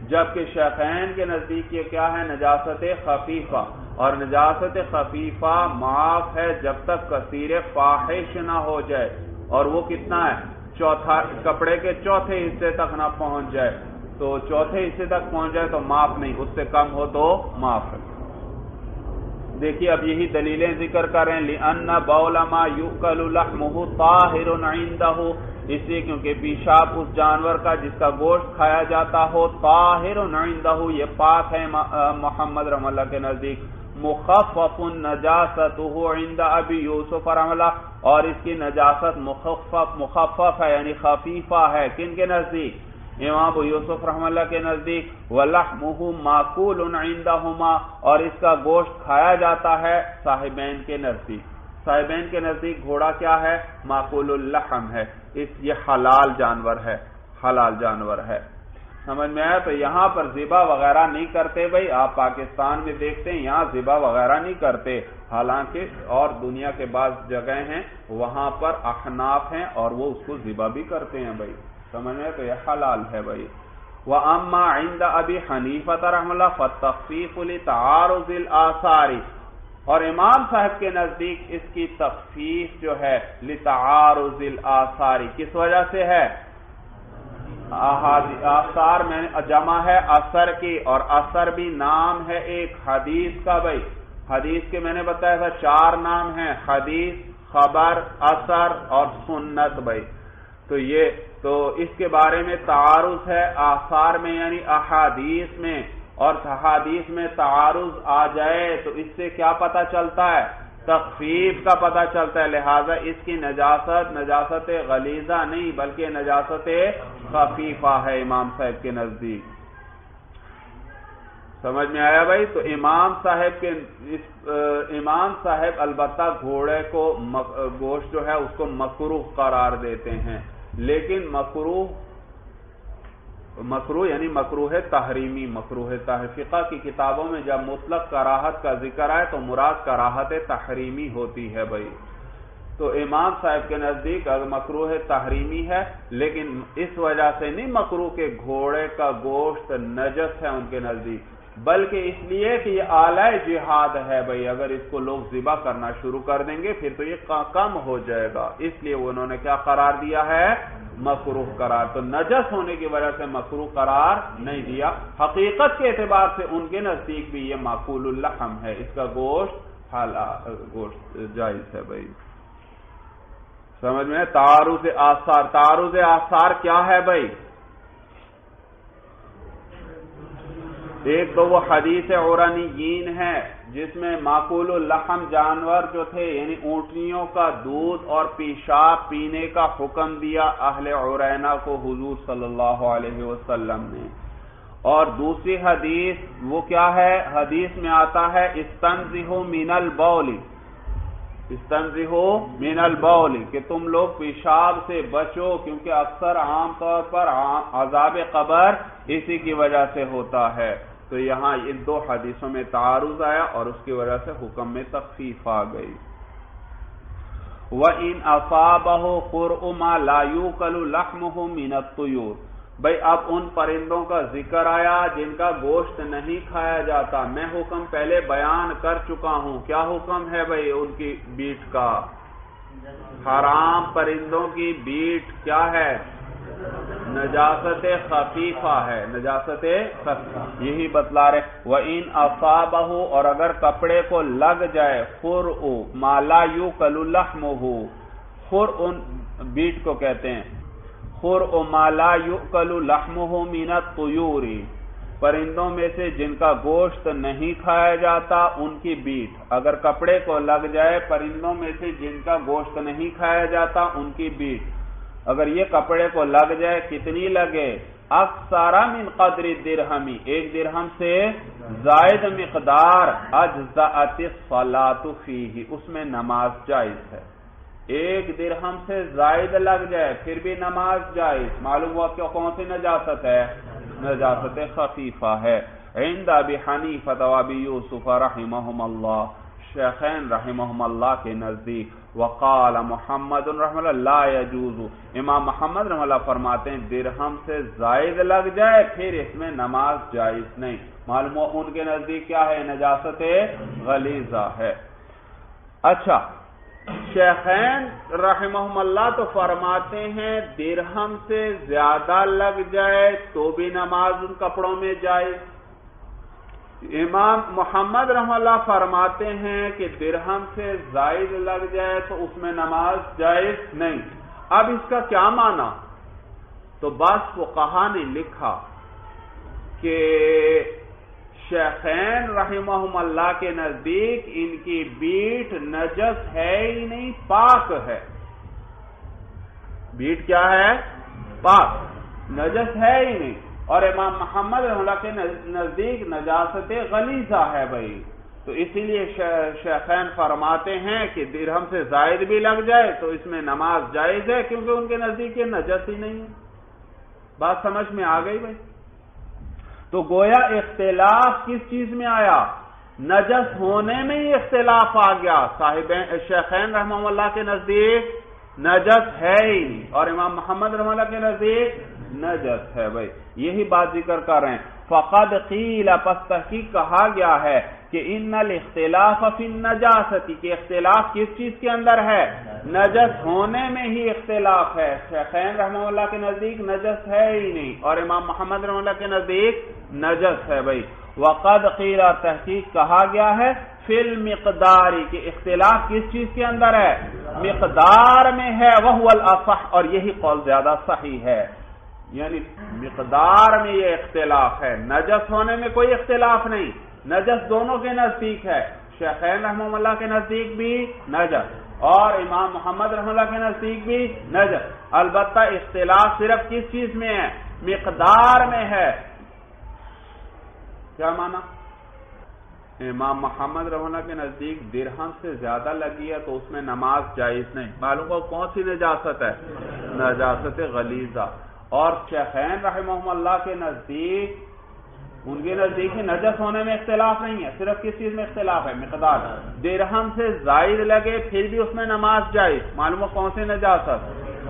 جبکہ شیخین کے نزدیک یہ کیا ہے؟ نجاست خفیفہ، اور نجاست خفیفہ معاف ہے جب تک کثیر فاحش نہ ہو جائے، اور وہ کتنا ہے؟ چوتھا، کپڑے کے چوتھے حصے تک نہ پہنچ جائے، تو چوتھے حصے تک پہنچ جائے تو معاف نہیں، اس سے کم ہو تو معاف ہے۔ دیکھیے اب یہی دلیلیں ذکر کریں، لِأَنَّ بَوْلَ مَا يُؤْكَلُ لَحْمُهُ طَاهِرٌ عِندَهُ، اس لیے کیونکہ پیشاب اس جانور کا جس کا گوشت کھایا جاتا ہو، طاہر عندہ، یہ پاک ہے محمد رحمہ اللہ کے نزدیک، مخفف نجاستہ عند ابی یوسف رحمہ اللہ، اور اس کی نجاست مخفف ہے یعنی خفیفہ ہے، کن کے نزدیک؟ امام ابو یوسف رحمہ اللہ کے نزدیک، وَلَحْمُهُ مَاكُولٌ عِندَهُمَا، اور اس کا گوشت کھایا جاتا ہے صاحبین کے نزدیک۔ صاحبین کے نزدیک گھوڑا کیا ہے؟ معقول اللحم ہے، یہ حلال جانور ہے، حلال جانور ہے۔ سمجھ میں آیا؟ تو یہاں پر ذبح وغیرہ نہیں کرتے بھائی، آپ پاکستان میں دیکھتے ہیں یہاں ذبح وغیرہ نہیں کرتے، حالانکہ اور دنیا کے بعض جگہ ہیں وہاں پر احناف ہیں اور وہ اس کو ذبح بھی کرتے ہیں بھائی، سمجھ میں؟ تو یہ حلال ہے بھائی۔ وَأَمَّا عِنْدَ أَبِي حَنِيفَةَ رحمہ اللہ فَالتَّخْفِيفُ لِتَعَارُضِ الْآثَارِ، اور امام صاحب کے نزدیک اس کی تخفیف جو ہے لِتَعَارُضِ الْآثَارِ، کس وجہ سے ہے؟ آثار میں جمع ہے اثر کی، اور اثر بھی نام ہے ایک حدیث کا بھائی، حدیث کے میں نے بتایا تھا 4 نام ہیں، حدیث، خبر، اثر اور سنت بھائی. تو اس کے بارے میں تعارض ہے آثار میں یعنی احادیث میں، اور احادیث میں تعارض آ جائے تو اس سے کیا پتہ چلتا ہے؟ تخفیف کا پتہ چلتا ہے. لہذا اس کی نجاست غلیظہ نہیں بلکہ نجاست خفیفہ ہے امام صاحب کے نزدیک. سمجھ میں آیا بھائی؟ تو امام صاحب البتہ گھوڑے کو گوشت جو ہے اس کو مکروہ قرار دیتے ہیں، لیکن مکروہ یعنی مکروہ تحریمی، فقہ کی کتابوں میں جب مطلق کراہت کا ذکر آئے تو مراد کراہت تحریمی ہوتی ہے بھائی. تو امام صاحب کے نزدیک اگر مکروہ تحریمی ہے لیکن اس وجہ سے نہیں مکروہ کہ گھوڑے کا گوشت نجس ہے ان کے نزدیک، بلکہ اس لیے کہ یہ آلہ جہاد ہے بھائی، اگر اس کو لوگ ذبح کرنا شروع کر دیں گے پھر تو یہ کم ہو جائے گا، اس لیے انہوں نے کیا قرار دیا ہے؟ مکروہ قرار. تو نجس ہونے کی وجہ سے مکروہ قرار نہیں دیا. حقیقت کے اعتبار سے ان کے نزدیک بھی یہ معقول اللحم ہے، اس کا گوشت جائز ہے بھائی. سمجھ میں؟ تعارض آثار کیا ہے بھائی؟ ایک تو وہ حدیث عرانیین ہے جس میں معقول اللحم جانور جو تھے یعنی اونٹنیوں کا دودھ اور پیشاب پینے کا حکم دیا اہل عرینہ کو حضور صلی اللہ علیہ وسلم نے. اور دوسری حدیث وہ کیا ہے؟ حدیث میں آتا ہے استنزہوا من البول کہ تم لوگ پیشاب سے بچو، کیونکہ اکثر عام طور پر عذاب قبر اسی کی وجہ سے ہوتا ہے. تو یہاں ان 2 حدیثوں میں تعارض آیا اور اس کی وجہ سے حکم میں تخفیف آ گئی. وَإِنْ أَصَابَهُ قُرْءُ مَا لَا يُؤْكَلُ لَحْمُهُ مِنَ الطُّيُورِ. بھئی اب ان پرندوں کا ذکر آیا جن کا گوشت نہیں کھایا جاتا. میں حکم پہلے بیان کر چکا ہوں. کیا حکم ہے بھئی ان کی بیٹ کا؟ حرام پرندوں کی بیٹ کیا ہے؟ نجاست خفیفہ ہے، نجاست خفیفہ یہی بتلا رہے. وَإِنْ أَصَابَهُ اور اگر کپڑے کو لگ جائے خُرْءُ مَا لَا يُؤْكَلُ لَحْمُهُ، خُرْء بیٹ کو کہتے ہیں، خُرْءُ مَا لَا يُؤْكَلُ لَحْمُهُ مِنَ الطُّيُورِ پرندوں میں سے جن کا گوشت نہیں کھایا جاتا ان کی بیٹ. اگر کپڑے کو لگ جائے پرندوں میں سے جن کا گوشت نہیں کھایا جاتا ان کی بیٹ، اگر یہ کپڑے کو لگ جائے کتنی لگے؟ اکثر من قدر الدرہم، 1 درہم سے زائد مقدار، اجزأت الصلاۃ فیہ اس میں نماز جائز ہے. 1 درہم سے زائد لگ جائے پھر بھی نماز جائز. معلوم ہوا کہ کون سی نجاست ہے؟ نجاست خفیفہ ہے. عند ابی حنیفہ و ابی یوسف رحمہم اللہ، شیخین رحمہم اللہ کے نزدیک. وقال محمد رحمہ اللہ لا يجوز، امام محمد رحمہ اللہ فرماتے ہیں درہم سے زائد لگ جائے پھر اس میں نماز جائز نہیں. معلوم ہوا ان کے نزدیک کیا ہے؟ نجاست غلیظہ ہے. اچھا، شیخین رحمہم اللہ تو فرماتے ہیں درہم سے زیادہ لگ جائے تو بھی نماز ان کپڑوں میں جائز. امام محمد رحمہ اللہ فرماتے ہیں کہ درہم سے زائد لگ جائے تو اس میں نماز جائز نہیں. اب اس کا کیا معنی؟ تو بعض فقہا نے لکھا کہ شیخین رحمہم اللہ کے نزدیک ان کی بیٹ نجس ہے ہی نہیں، پاک ہے. بیٹ کیا ہے؟ پاک، نجس ہے ہی نہیں. اور امام محمد رحمہ اللہ کے نزدیک نجاست غلیظہ ہے بھائی. تو اسی لیے شیخین فرماتے ہیں کہ درہم سے زائد بھی لگ جائے تو اس میں نماز جائز ہے، کیونکہ ان کے نزدیک یہ نجس ہی نہیں ہے. بات سمجھ میں آ گئی بھائی؟ تو گویا اختلاف کس چیز میں آیا؟ نجس ہونے میں ہی اختلاف آ گیا. شیخین رحمہ اللہ کے نزدیک نجس ہے ہی نہیں اور امام محمد رحمہ اللہ کے نزدیک نجس ہے بھائی. یہی بات ذکر کر رہے ہیں. فقد قیل، پس تحقیق کہا گیا ہے کہ ان الاختلاف فی النجاست، کہ اختلاف کس چیز کے اندر ہے؟ نجس ہونے میں ہی اختلاف ہے. شیخین رحمہ اللہ کے نزدیک نجس ہے ہی نہیں اور امام محمد رحمہ اللہ کے نزدیک نجس ہے بھائی. وقد قیل تحقیق کہا گیا ہے فی المقداری کہ اختلاف کس چیز کے اندر ہے؟ مقدار میں ہے، وہو الاصح اور یہی قول زیادہ صحیح ہے، یعنی مقدار میں یہ اختلاف ہے، نجس ہونے میں کوئی اختلاف نہیں، نجس دونوں کے نزدیک ہے، شیخین رحمہ اللہ کے نزدیک بھی نجس اور امام محمد رحمہ اللہ کے نزدیک بھی نجس، البتہ اختلاف صرف کس چیز میں ہے؟ مقدار میں ہے۔ کیا مانا؟ امام محمد رحمہ اللہ کے نزدیک درہم سے زیادہ لگی ہے تو اس میں نماز جائز نہیں، معلوم ہو کون سی نجاست ہے؟ نجاست غلیظہ۔ اور شیخین رحمہ اللہ کے نزدیک، ان کے نزدیک ہی نجس ہونے میں اختلاف نہیں ہے، صرف کس چیز میں اختلاف ہے؟ مقدار۔ درہم سے زائد لگے پھر بھی اس میں نماز جائز، معلوم ہو کون سی نجاست؟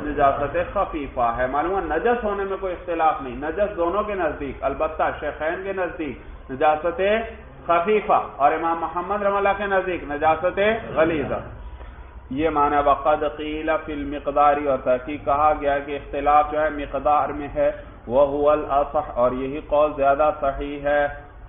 نجاست خفیفہ ہے، معلوم ہے نجس ہونے میں کوئی اختلاف نہیں، نجس دونوں کے نزدیک، البتہ شیخین کے نزدیک نجاست خفیفہ اور امام محمد رحمہ اللہ کے نزدیک نجاست غلیظہ۔ یہ معنی وقد قیل فی المقداری اور تحقیق کہا گیا کہ اختلاف جو ہے مقدار میں ہے، وہو الاصح اور یہی قول زیادہ صحیح ہے۔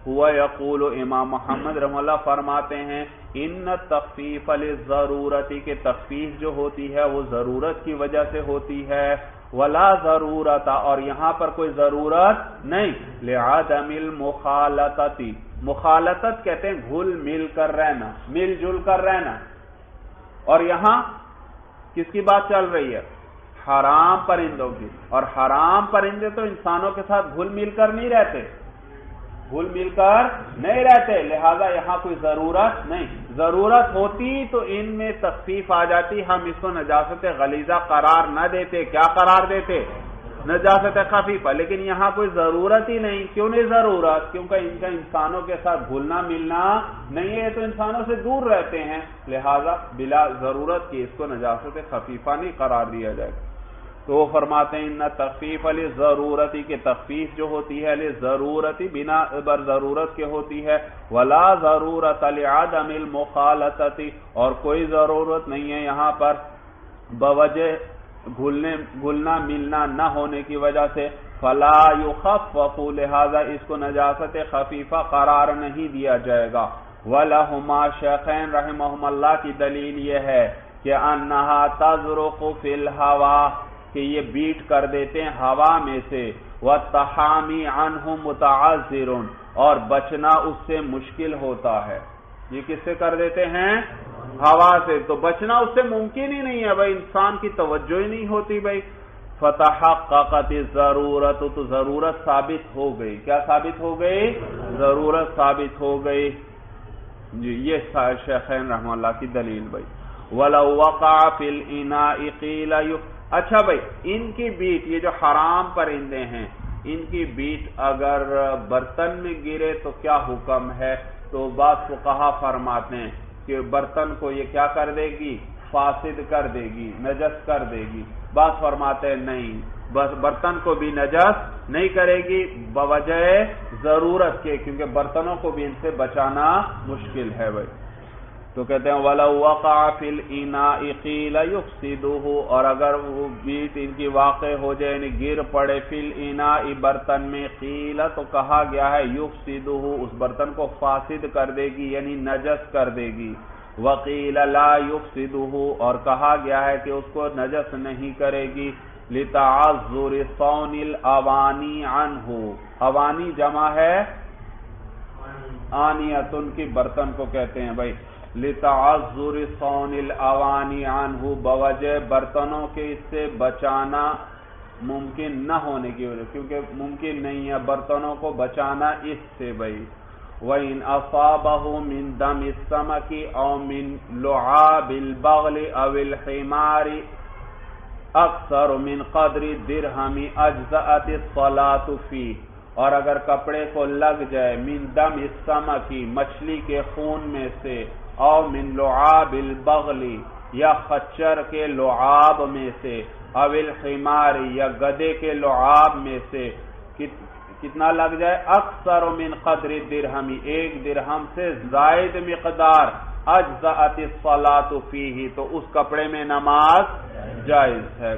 ہوا یقول امام محمد رحمہ اللہ فرماتے ہیں ان تخفیف للضرورتی کہ تخفیف جو ہوتی ہے وہ ضرورت کی وجہ سے ہوتی ہے، ولا ضرورت اور یہاں پر کوئی ضرورت نہیں، لعدم المخالطت، مخالطت کہتے ہیں گھل مل کر رہنا، مل جل کر رہنا، اور یہاں کس کی بات چل رہی ہے؟ حرام پرندوں کی، اور حرام پرندے تو انسانوں کے ساتھ گھل مل کر نہیں رہتے، گھل مل کر نہیں رہتے، لہذا یہاں کوئی ضرورت نہیں، ضرورت ہوتی تو ان میں تخفیف آ جاتی، ہم اس کو نجاست غلیظہ قرار نہ دیتے، کیا قرار دیتے؟ نجاست خفیفہ، لیکن یہاں کوئی ضرورت ہی نہیں۔ کیوں نہیں ضرورت؟ کیونکہ ان کا انسانوں کے ساتھ گھلنا ملنا نہیں ہے، تو انسانوں سے دور رہتے ہیں، لہذا بلا ضرورت کی اس کو نجاست خفیفہ نہیں قرار دیا جائے گا۔ تو وہ فرماتے ہیں ان تخفیف علی ضرورتی کہ تخفیف جو ہوتی ہے علی ضرورتی بنا بر ضرورت کے ہوتی ہے، ولا ضرورت لعدم المخالطت اور کوئی ضرورت نہیں ہے یہاں پر بوجہ گھلنا ملنا نہ ہونے کی وجہ سے، فلا یخفف لہذا اس کو نجاست خفیفہ قرار نہیں دیا جائے گا۔ ولہما شیخین رحمہم اللہ کی دلیل یہ ہے کہ انہا تزرق فی الہوا کہ یہ بیٹ کر دیتے ہیں ہوا میں سے، والتحامی عنہ متعذر اور بچنا اس سے مشکل ہوتا ہے۔ یہ کس سے کر دیتے ہیں؟ ہوا سے، تو بچنا اس سے ممکن ہی نہیں ہے، بھائی انسان کی توجہ ہی نہیں ہوتی بھائی۔ فتحققت الضرورت تو ضرورت ثابت ہو گئی، کیا ثابت ہو گئی؟ ضرورت ثابت ہو گئی جی، یہ شیخین رحمہ اللہ کی دلیل بھائی۔ ولو وقع فی الاناء قیل اچھا بھائی ان کی بیٹ، یہ جو حرام پرندے ہیں ان کی بیٹ اگر برتن میں گرے تو کیا حکم ہے؟ تو بعض فقہا فرماتے ہیں کہ برتن کو یہ کیا کر دے گی؟ فاسد کر دے گی، نجس کر دے گی۔ بعض فرماتے ہیں نہیں، بس برتن کو بھی نجس نہیں کرے گی بوجہ ضرورت کے، کیونکہ برتنوں کو بھی ان سے بچانا مشکل ہے بھائی۔ تو کہتے ہیں وَلَوْ وَقَعَ فِي الْإِنَاءِ قِيلَ يُفْسِدُهُ اور اگر وہ بیٹ ان کی واقع ہو جائے یعنی گر پڑے فی الْإِنَاءِ برتن میں، قیل تو کہا گیا ہے يُفْسِدُهُ اس برتن کو فاسد کر دے گی یعنی نجس کر دے گی، وَقِيلَ لَا يُفْسِدُهُ اور کہا گیا ہے کہ اس کو نجس نہیں کرے گی، لِتَعَذُّرِ صَوْنِ الْأَوَانِي عَنْهُ اوانی جمع ہے آنیتن کی، برتن کو کہتے ہیں بھائی، لِتَعَذُّرِ صَوْنِ الْأَوَانِي عَنْهُ بوجہ برتنوں کے اس سے بچانا ممکن نہ ہونے کی وجہ، کیونکہ ممکن نہیں ہے برتنوں کو بچانا اس سے بھائی۔ وَإِنْ أَصَابَهُ مِنْ دَمِ السَّمَكِ أَوْ مِنْ لُعَابِ الْبَغْلِ أَوِ الْحِمَارِ أَكْثَرُ مِنْ قَدْرِ الدِّرْهَمِ أَجْزَأَتِ الصَّلَاةُ فِيهِ اور اگر کپڑے کو لگ جائے من دم السمک مچھلی کے خون میں سے، او من لعاب البغل یا خچر کے لعاب میں سے، او الحمار یا گدے کے لعاب میں سے، کتنا لگ جائے؟ اکثر من قدر الدرہم ایک درہم سے زائد مقدار، اجزأت الصلاۃ فیہ تو اس کپڑے میں نماز جائز ہے،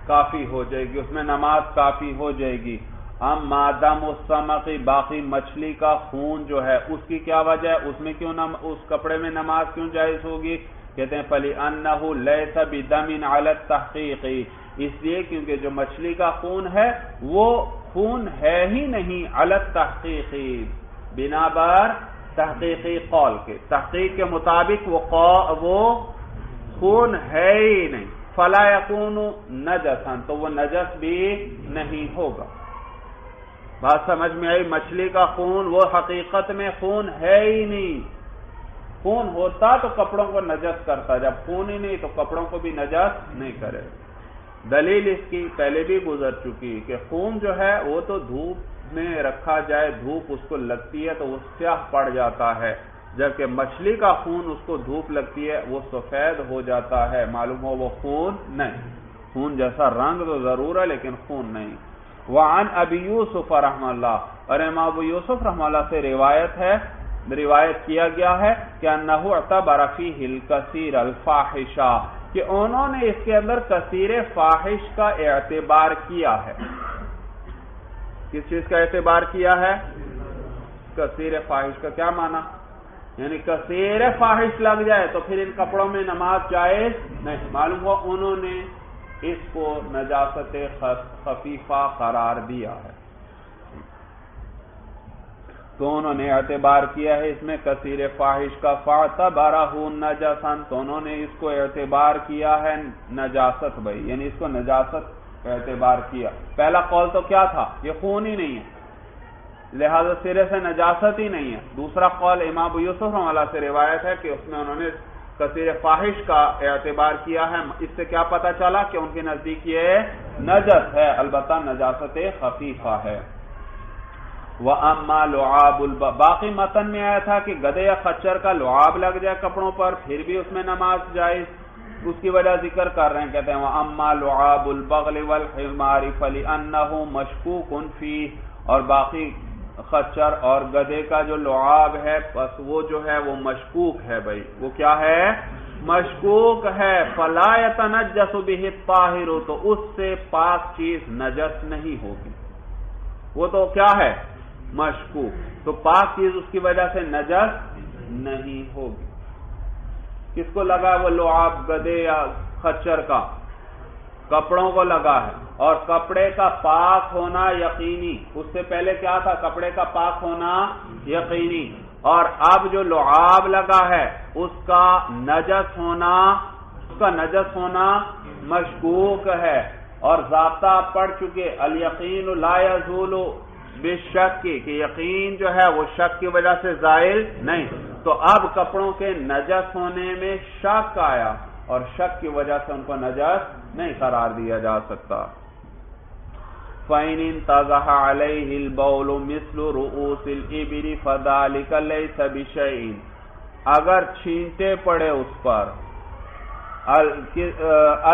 کافی ہو جائے گی، اس میں نماز کافی ہو جائے گی۔ اما دم السمقی، باقی مچھلی کا خون جو ہے اس کی کیا وجہ ہے، اس میں کیوں اس کپڑے میں نماز کیوں جائز ہوگی؟ کہتے ہیں فَلِأَنَّهُ لَيْسَ بِدَمٍ عَلَى التَّحْقِيقِ، اس لیے کیونکہ جو مچھلی کا خون ہے وہ خون ہے ہی نہیں علی التحقیق، بنا بر تحقیقی قول کے، تحقیق کے مطابق وہ خون ہے ہی نہیں، فلا یکون نجسا، تو وہ نجس بھی نہیں ہوگا۔ بات سمجھ میں آئی؟ مچھلی کا خون وہ حقیقت میں خون ہے ہی نہیں، خون ہوتا تو کپڑوں کو نجس کرتا، جب خون ہی نہیں تو کپڑوں کو بھی نجس نہیں کرے۔ دلیل اس کی پہلے بھی گزر چکی کہ خون جو ہے وہ تو دھوپ میں رکھا جائے، دھوپ اس کو لگتی ہے تو وہ سیاہ پڑ جاتا ہے، جبکہ مچھلی کا خون اس کو دھوپ لگتی ہے وہ سفید ہو جاتا ہے، معلوم ہو وہ خون نہیں، خون جیسا رنگ تو ضرور ہے لیکن خون نہیں۔ وعن ابی یوسف رحمہ اللہ، اور امام ابو یوسف رحمہ اللہ سے روایت کیا گیا ہے کہ انہ اعتبر فیہ الکثیر الفاحشہ، کہ انہوں نے اس کے اندر کثیر فاحش کا اعتبار کیا ہے۔ کس چیز کا اعتبار کیا ہے؟ کثیر فاحش کا کیا معنی؟ یعنی کثیر فاحش لگ جائے تو پھر ان کپڑوں میں نماز جائز نہیں، معلوم ہوا انہوں نے اس کو نجاست خفیفہ قرار دیا ہے، تو انہوں نے اعتبار کیا ہے اس میں کثیر فاحش کا، فاعتبرہ نجسا، تو انہوں نے اس کو اعتبار کیا ہے نجاست بھائی، یعنی اس کو نجاست اعتبار کیا۔ پہلا قول تو کیا تھا؟ یہ خون ہی نہیں ہے، لہذا سرے سے نجاست ہی نہیں ہے۔ دوسرا قول امام ابو یوسف رحمہ اللہ سے روایت ہے کہ اس میں انہوں نے کثیر فاحش کا اعتبار کیا ہے، اس سے کیا پتہ چلا کہ ان کے نزدیک یہ نجس ہے، البتہ نجاست خفیفہ ہے۔ وَأَمَّا لُعَابُ باقی متن میں آیا تھا کہ گدھے یا خچر کا لعاب لگ جائے کپڑوں پر پھر بھی اس میں نماز جائز، اس کی وجہ ذکر کر رہے ہیں، کہتے ہیں وَأَمَّا لُعَابُ الْبَغْلِ وَالْحِمَارِ فَلِأَنَّهُ مَشْكُوكٌ فِيهِ، اور باقی خچر اور گدھے کا جو لعاب ہے بس وہ جو ہے وہ مشکوک ہے بھائی، وہ کیا ہے؟ مشکوک ہے، فَلَا يَتَنَجَّسُ بِهِ الطَّاهِرُ، تو اس سے پاک چیز نجس نہیں ہوگی، وہ تو کیا ہے؟ مشکوک، تو پاک چیز اس کی وجہ سے نجس نہیں ہوگی۔ کس کو لگا وہ لعاب گدھے یا خچر کا؟ کپڑوں کو لگا ہے، اور کپڑے کا پاک ہونا یقینی، اس سے پہلے کیا تھا؟ کپڑے کا پاک ہونا یقینی، اور اب جو لعاب لگا ہے اس کا نجس ہونا مشکوک ہے، اور ضابطہ پڑھ چکے الیقین لا یزول بالشک، کہ یقین جو ہے وہ شک کی وجہ سے زائل نہیں، تو اب کپڑوں کے نجس ہونے میں شک آیا اور شک کی وجہ سے ان کو نجس نہیں قرار دیا جا سکتا۔ فَإِنِ انْتَضَحَ عَلَيْهِ الْبَوْلُ مِثْلُ رُؤُوسِ الْإِبِلِ فَذَلِكَ لَيْسَ بِشَيْءٍ، اگر چھینٹے پڑے اس پر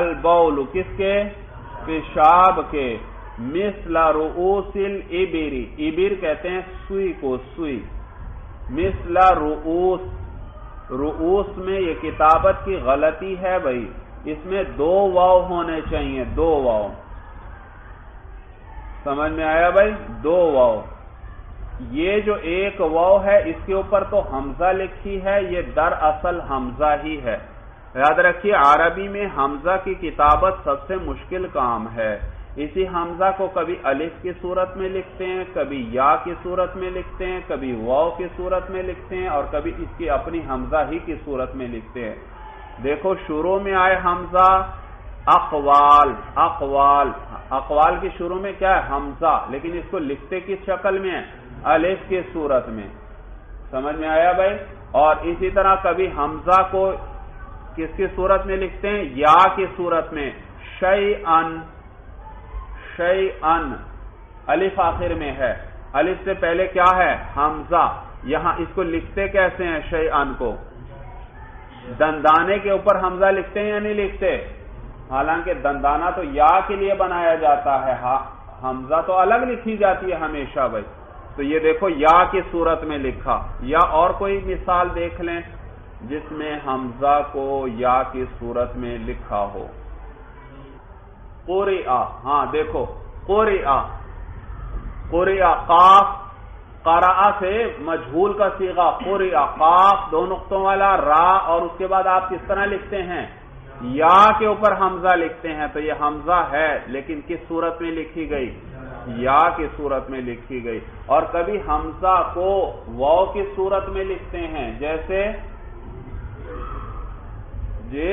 البول، کس کے؟ پیشاب کے، مثل رؤوس الابر، ابر کہتے ہیں سوئی کو، سوئی، مثل رؤوس میں یہ کتابت کی غلطی ہے بھائی، اس میں 2 واو ہونے چاہیے، 2 واو، سمجھ میں آیا بھائی؟ 2 واو، یہ جو ایک واو ہے اس کے اوپر تو حمزہ لکھی ہے، یہ دراصل حمزہ ہی ہے، یاد رکھیے عربی میں حمزہ کی کتابت سب سے مشکل کام ہے، اسی حمزہ کو کبھی الف کی صورت میں لکھتے ہیں، کبھی یا کی صورت میں لکھتے ہیں، کبھی واو کی صورت میں لکھتے ہیں، اور کبھی اس کی اپنی حمزہ ہی کی صورت میں لکھتے ہیں۔ دیکھو شروع میں آئے حمزہ اقوال کی شروع میں کیا ہے؟ حمزہ، لیکن اس کو لکھتے کس شکل میں ہے؟ الف کی صورت میں، سمجھ میں آیا بھائی؟ اور اسی طرح کبھی حمزہ کو کس کی صورت میں لکھتے ہیں؟ یا کی صورت میں، شیئن، الف آخر میں ہے، الف سے پہلے کیا ہے؟ حمزہ، یہاں اس کو لکھتے کیسے ہیں؟ شیئن کو دندانے کے اوپر حمزہ لکھتے ہیں یا نہیں لکھتے؟ حالانکہ دندانہ تو یا کے لیے بنایا جاتا ہے، حمزہ تو الگ لکھی جاتی ہے ہمیشہ بھائی، تو یہ دیکھو یا کی صورت میں لکھا، یا اور کوئی مثال دیکھ لیں جس میں حمزہ کو یا کی صورت میں لکھا ہو۔ قرئ، ہاں دیکھو قرئ، قرئ قاف، قرأ سے مجہول کا صیغہ قرئ، قاف دو نقطوں والا، را، اور اس کے بعد آپ کس طرح لکھتے ہیں؟ یا کے اوپر حمزہ لکھتے ہیں. تو یہ حمزہ ہے لیکن کس صورت میں لکھی گئی؟ یا کی صورت میں لکھی گئی. اور کبھی حمزہ کو واو کی صورت میں لکھتے ہیں، جیسے جی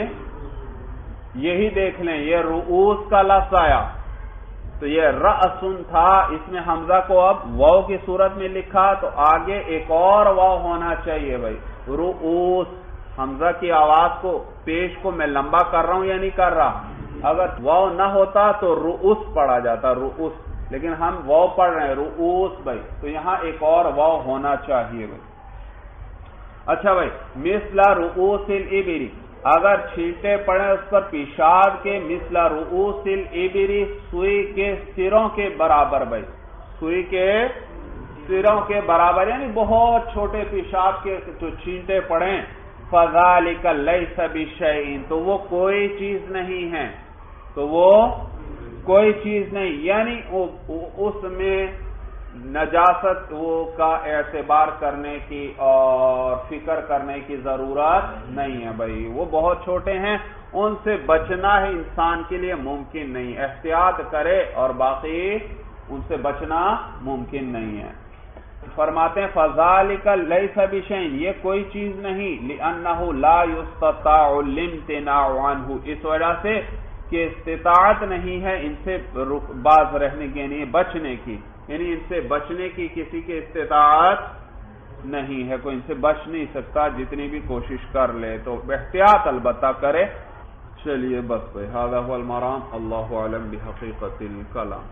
یہی دیکھ لیں، یہ رؤوس کا لفظ آیا تو یہ رأسن تھا، اس میں حمزہ کو اب واو کی صورت میں لکھا تو آگے ایک اور واو ہونا چاہیے بھائی. رؤوس، حمزہ کی آواز کو پیش کو میں لمبا کر رہا ہوں یا نہیں کر رہا؟ اگر واو نہ ہوتا تو رؤوس پڑھا جاتا، رؤوس، لیکن ہم واو پڑھ رہے ہیں رؤوس بھائی، تو یہاں ایک اور واو ہونا چاہیے بھائی. اچھا بھائی، مثل رؤوس الابل، اگر چھینٹے پڑے اس پر پیشاب کے، مثل رؤوس الابل، سوئی کے سروں کے برابر بھائی، سوئی کے سروں کے برابر، یعنی بہت چھوٹے پیشاب کے جو چھینٹے پڑیں، فذالک لیس بشیء، تو وہ کوئی چیز نہیں ہے، تو وہ کوئی چیز نہیں، یعنی اس میں نجاست کا اعتبار کرنے کی اور فکر کرنے کی ضرورت نہیں ہے بھائی، وہ بہت چھوٹے ہیں، ان سے بچنا ہے انسان کے لیے ممکن نہیں، احتیاط کرے اور باقی ان سے بچنا ممکن نہیں ہے. فرماتے ہیں فذالک لیس بشیء، یہ کوئی چیز نہیں، لأنہ لا یستطاع الامتناع عنہ، اس وجہ سے کہ استطاعت نہیں ہے ان سے باز رہنے کی، یعنی بچنے کی، یعنی ان سے بچنے کی کسی کی استطاعت نہیں ہے، کوئی ان سے بچ نہیں سکتا جتنی بھی کوشش کر لے، تو احتیاط البتہ کرے. چلیے بس بھائی، ھذا ھو المرام، اللہ اعلم بحقیقت الکلام.